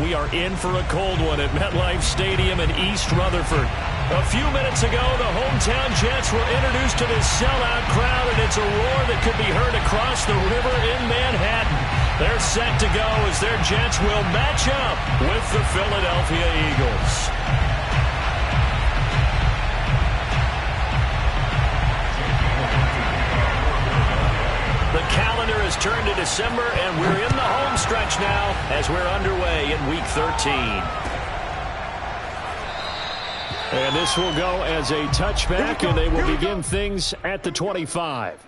We are in for a cold one at MetLife Stadium in East Rutherford. A few minutes ago, the hometown Jets were introduced to this sellout crowd, and it's a roar that could be heard across the river in Manhattan. They're set to go as their Jets will match up with the Philadelphia Eagles. The calendar has turned to December, and we're in the home stretch now as we're underway in Week 13. And this will go as a touchback, and they will begin things at the 25.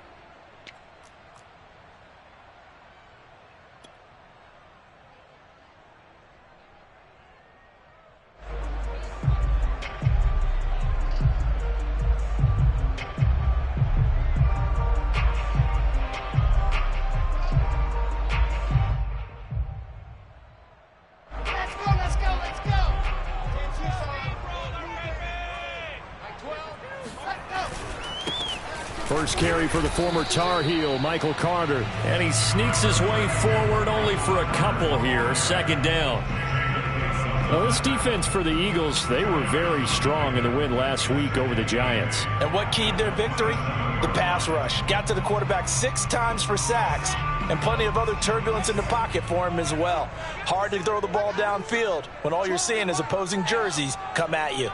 First carry for the former Tar Heel, Michael Carter. And he sneaks his way forward only for a couple here. Second down. Well, this defense for the Eagles, they were very strong in the win last week over the Giants. And what keyed their victory? The pass rush. Got to the quarterback 6 times for sacks, and plenty of other turbulence in the pocket for him as well. Hard to throw the ball downfield when all you're seeing is opposing jerseys come at you.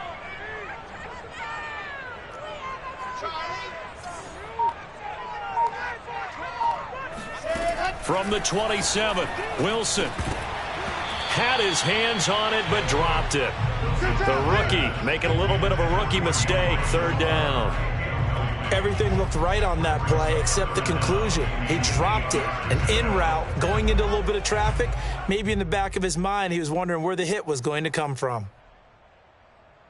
From the 27, Wilson had his hands on it but dropped it. The rookie making a little bit of a rookie mistake. Third down. Everything looked right on that play except the conclusion. He dropped it. An in route going into a little bit of traffic. Maybe in the back of his mind he was wondering where the hit was going to come from.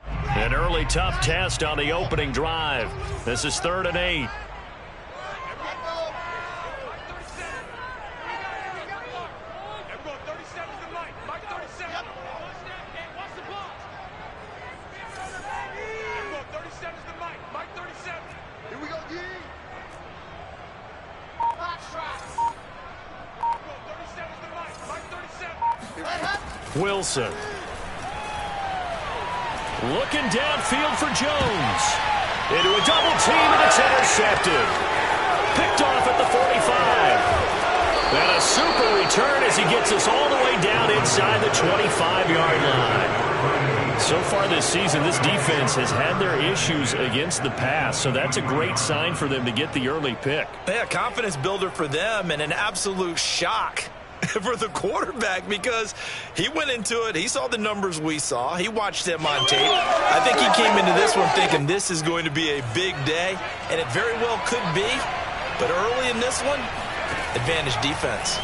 An early tough test on the opening drive. This is 3rd and 8. Wilson. Looking downfield for Jones. Into a double team, and it's intercepted. Picked off at the 45. And a super return as he gets us all the way down inside the 25-yard line. So far this season, this defense has had their issues against the pass, so that's a great sign for them to get the early pick. Yeah, confidence builder for them and an absolute shock for the quarterback because he went into it. He saw the numbers we saw. He watched them on tape. I think he came into this one thinking this is going to be a big day, and it very well could be. But early in this one, advantage defense.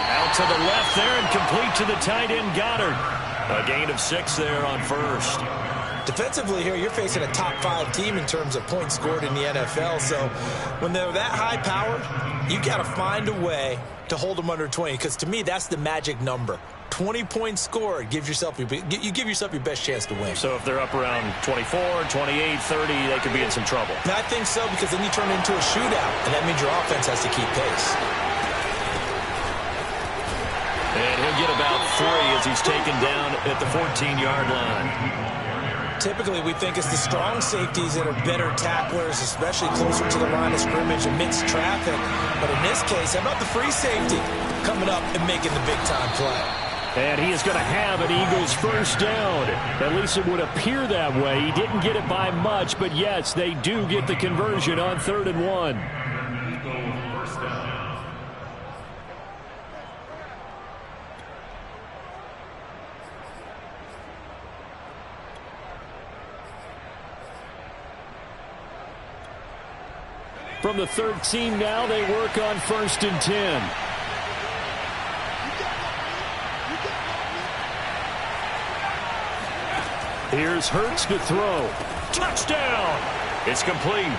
Out to the left there and complete to the tight end, Goddard. A gain of 6 there on first. Defensively here, you're facing a top 5 team in terms of points scored in the NFL. So when they're that high powered, you got to find a way to hold them under 20. Because to me, that's the magic number. 20 points scored, you give yourself your best chance to win. So if they're up around 24, 28, 30, they could be in some trouble. And I think so, because then you turn it into a shootout, and that means your offense has to keep pace. And he'll get about 3 as he's taken down at the 14-yard line. Typically, we think it's the strong safeties that are better tacklers, especially closer to the line of scrimmage amidst traffic. But in this case, how about the free safety coming up and making the big-time play? And he is going to have an Eagles first down. At least it would appear that way. He didn't get it by much, but yes, they do get the conversion on 3rd and 1. From the 13 now, they work on 1st and 10. Here's Hurts to throw. Touchdown! It's complete.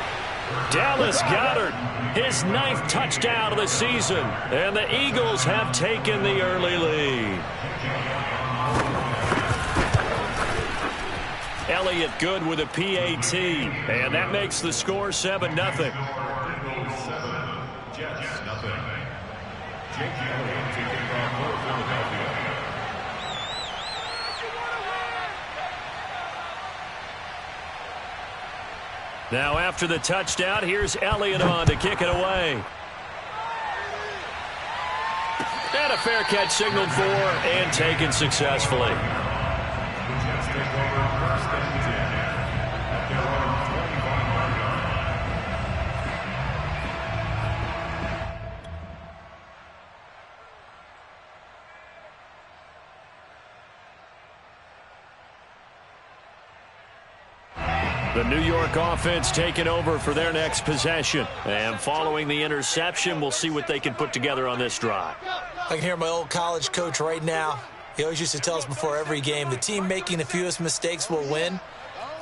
Dallas Goedert, his 9th touchdown of the season. And the Eagles have taken the early lead. Elliott good with a PAT. And that makes the score 7-0. Now after the touchdown, here's Elliott on to kick it away. And a fair catch signaled for and taken successfully. The New York offense taking over for their next possession. And following the interception, we'll see what they can put together on this drive. I can hear my old college coach right now. He always used to tell us before every game, the team making the fewest mistakes will win.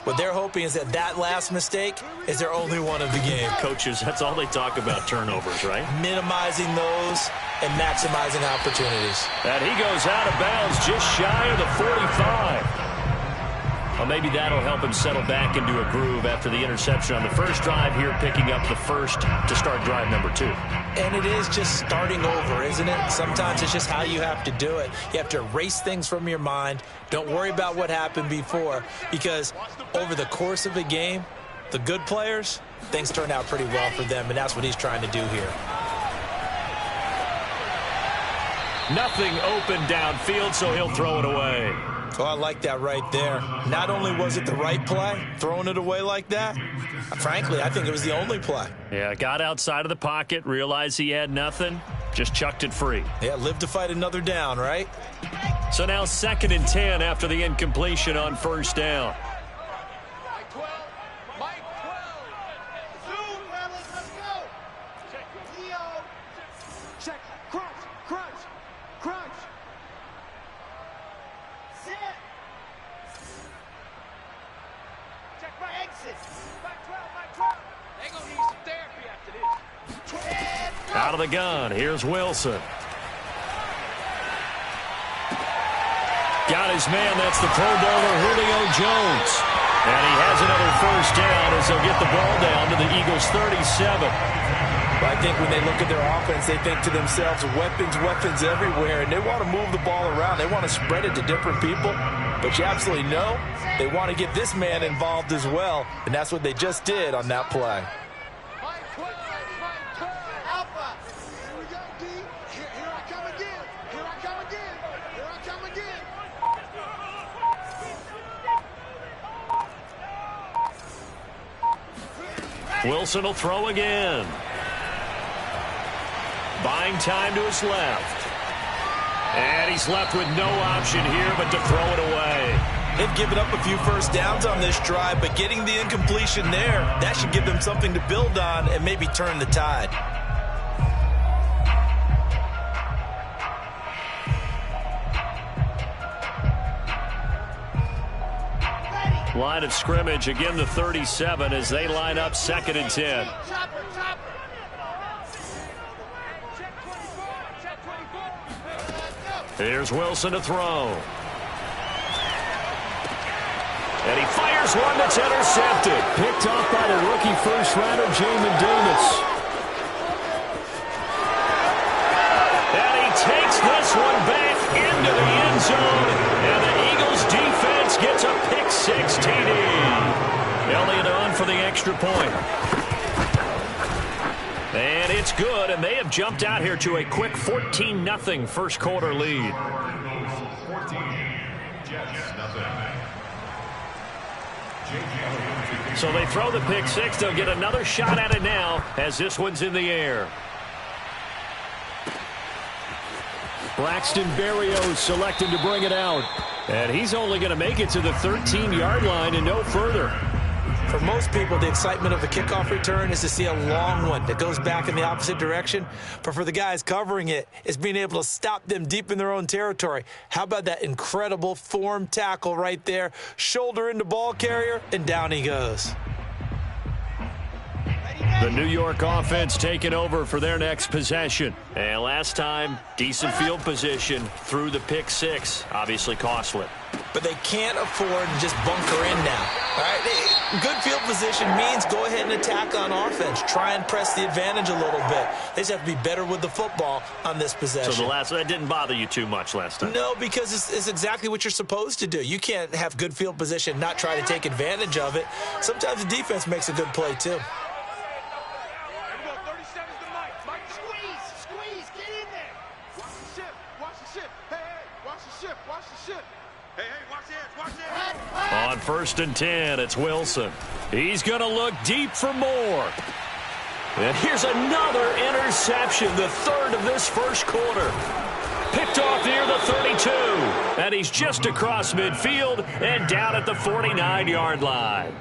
What they're hoping is that that last mistake is their only one of the game. Coaches, that's all they talk about, turnovers, right? Minimizing those and maximizing opportunities. And he goes out of bounds just shy of the 45. Well, maybe that'll help him settle back into a groove after the interception on the first drive here, picking up the first to start drive number 2. And it is just starting over, isn't it? Sometimes it's just how you have to do it. You have to erase things from your mind. Don't worry about what happened before, because over the course of a game, the good players, things turn out pretty well for them, and that's what he's trying to do here. Nothing open downfield, so he'll throw it away. Oh, I like that right there. Not only was it the right play, throwing it away like that, frankly, I think it was the only play. Yeah, got outside of the pocket, realized he had nothing, just chucked it free. Yeah, live to fight another down, right? So now 2nd and 10 after the incompletion on first down. Out of the gun, here's Wilson. Got his man, that's the Pro Bowler Julio Jones. And he has another first down as they'll get the ball down to the Eagles' 37. I think when they look at their offense, they think to themselves, weapons everywhere, and they want to move the ball around. They want to spread it to different people. But you absolutely know they want to get this man involved as well, and that's what they just did on that play. Wilson will throw again. Buying time to his left. And he's left with no option here but to throw it away. They've given up a few first downs on this drive, but getting the incompletion there, that should give them something to build on and maybe turn the tide. Line of scrimmage, again the 37 as they line up 2nd and 10. Here's Wilson to throw. And he fires one that's intercepted. Picked off by the rookie first-rounder, Jamin Davis. And he takes this one back into the end zone. And the Eagles defense gets a pick-6 TD. Elliott on for the extra point. And it's good, and they have jumped out here to a quick 14-0 first-quarter lead. So they throw the pick-6. They'll get another shot at it now as this one's in the air. Braxton Berrios selected to bring it out. And he's only going to make it to the 13-yard line and no further. For most people, the excitement of the kickoff return is to see a long one that goes back in the opposite direction. But for the guys covering it, it's being able to stop them deep in their own territory. How about that incredible form tackle right there? Shoulder into ball carrier, and down he goes. The New York offense taking over for their next possession. And last time, decent field position through the pick-6. Obviously costly. But they can't afford to just bunker in now. All right? Good field position means go ahead and attack on offense. Try and press the advantage a little bit. They just have to be better with the football on this possession. So that didn't bother you too much last time? No, because it's exactly what you're supposed to do. You can't have good field position and not try to take advantage of it. Sometimes the defense makes a good play, too. On 1st and 10, it's Wilson. He's going to look deep for more. And here's another interception, the third of this first quarter. Picked off near the 32. And he's just across midfield and down at the 49-yard line.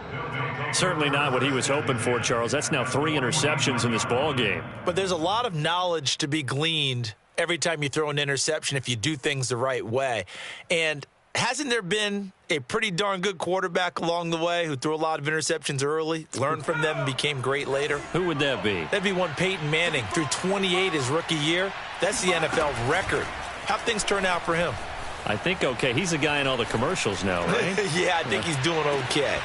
Certainly not what he was hoping for, Charles. That's now 3 interceptions in this ball game. But there's a lot of knowledge to be gleaned every time you throw an interception if you do things the right way. And hasn't there been a pretty darn good quarterback along the way who threw a lot of interceptions early, learned from them, and became great later? Who would that be? That'd be one Peyton Manning. Threw 28 his rookie year. That's the NFL record. How'd things turn out for him? I think okay. He's a guy in all the commercials now, right? Yeah, I think he's doing okay.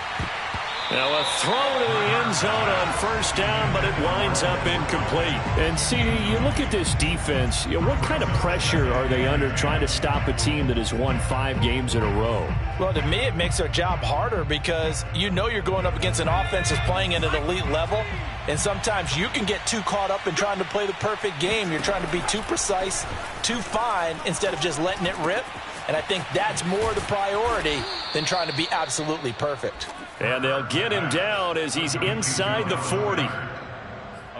Now a throw to the end zone on 1st down, but it winds up incomplete. And see, you look at this defense, what kind of pressure are they under trying to stop a team that has won 5 games in a row? Well, to me, it makes their job harder because you know you're going up against an offense that's playing at an elite level, and sometimes you can get too caught up in trying to play the perfect game. You're trying to be too precise, too fine, instead of just letting it rip. And I think that's more the priority than trying to be absolutely perfect. And they'll get him down as he's inside the 40.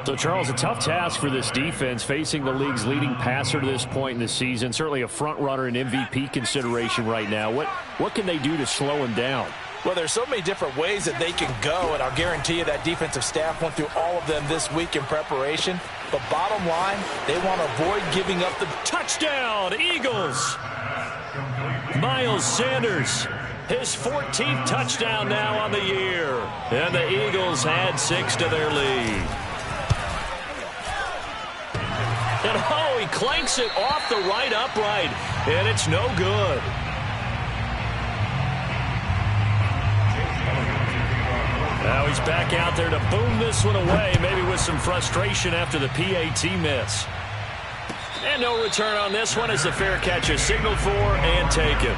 So, Charles, a tough task for this defense facing the league's leading passer to this point in the season. Certainly a front-runner in MVP consideration right now. What can they do to slow him down? Well, there's so many different ways that they can go, and I'll guarantee you that defensive staff went through all of them this week in preparation. But bottom line, they want to avoid giving up the touchdown, Eagles. Miles Sanders, his 14th touchdown now on the year. And the Eagles add 6 to their lead. And oh, he clanks it off the right upright, and it's no good. Now he's back out there to boom this one away, maybe with some frustration after the PAT miss. And no return on this one as the fair catch is signaled for and taken.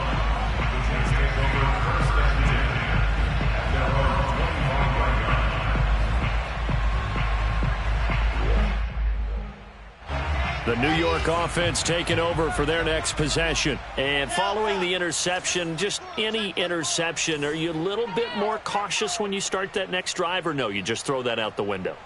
The New York offense taking over for their next possession. And following the interception, just any interception, are you a little bit more cautious when you start that next drive, or no, you just throw that out the window?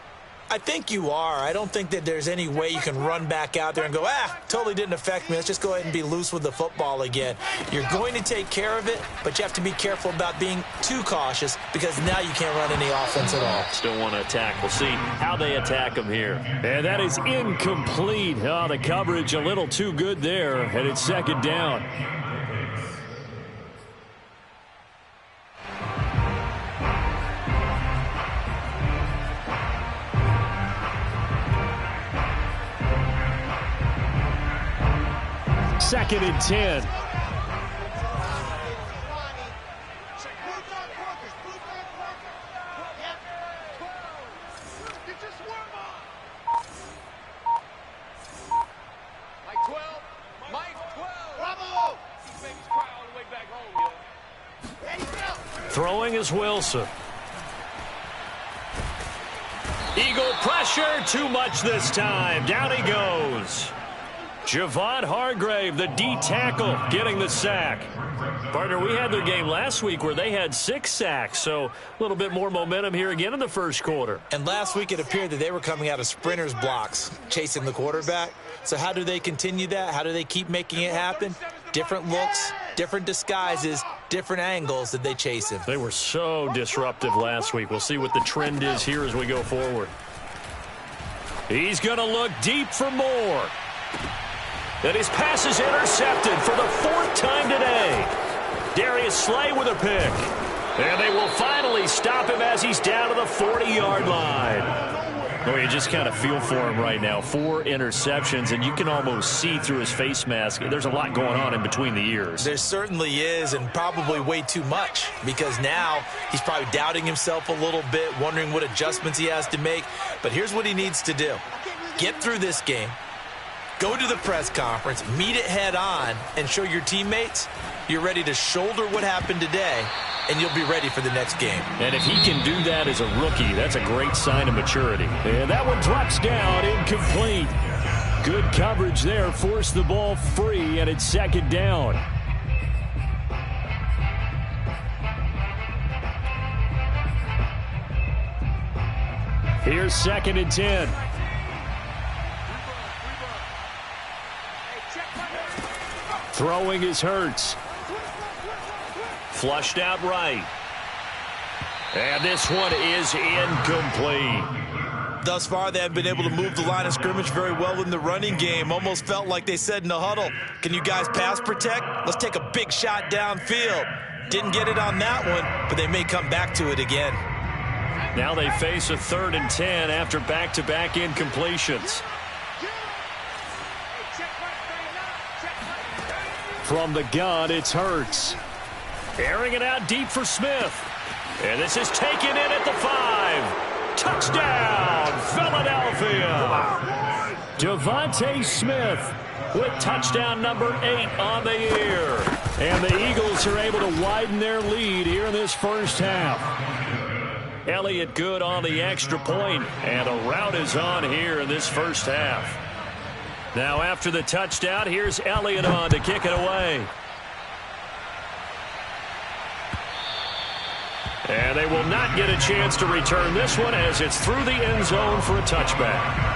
I think you are. I don't think that there's any way you can run back out there and go, totally didn't affect me. Let's just go ahead and be loose with the football again. You're going to take care of it, but you have to be careful about being too cautious because now you can't run any offense at all. Still want to attack. We'll see how they attack them here. And that is incomplete. Oh, the coverage a little too good there, and it's 2nd down. Second and 10. Throwing is Wilson. Eagle pressure, too much this time. Down he goes. Javon Hargrave, the D tackle, getting the sack. Partner, we had their game last week where they had 6 sacks, so a little bit more momentum here again in the first quarter. And last week it appeared that they were coming out of sprinters blocks, chasing the quarterback. So how do they continue that? How do they keep making it happen? Different looks, different disguises, different angles that they chase him. They were so disruptive last week. We'll see what the trend is here as we go forward. He's going to look deep for more. And his pass is intercepted for the 4th time today. Darius Slay with a pick. And they will finally stop him as he's down to the 40-yard line. Well, you just kind of feel for him right now. 4 interceptions, and you can almost see through his face mask. There's a lot going on in between the ears. There certainly is, and probably way too much, because now he's probably doubting himself a little bit, wondering what adjustments he has to make. But here's what he needs to do. Get through this game, go to the press conference, meet it head on, and show your teammates you're ready to shoulder what happened today, and you'll be ready for the next game. And if he can do that as a rookie, that's a great sign of maturity. And that one drops down, incomplete. Good coverage there, forced the ball free, and it's second down. Here's 2nd and 10. Throwing is Hurts. Flushed out right. And this one is incomplete. Thus far, they have been able to move the line of scrimmage very well in the running game. Almost felt like they said in the huddle, can you guys pass protect? Let's take a big shot downfield. Didn't get it on that one, but they may come back to it again. Now they face a 3rd and 10 after back-to-back incompletions. From the gun, it's Hurts. Airing it out deep for Smith. And this is taken in at the 5. Touchdown, Philadelphia. Devontae Smith with touchdown number 8 on the year. And the Eagles are able to widen their lead here in this first half. Elliott good on the extra point, and a rout is on here in this first half. Now after the touchdown, here's Elliott on to kick it away. And they will not get a chance to return this one as it's through the end zone for a touchback.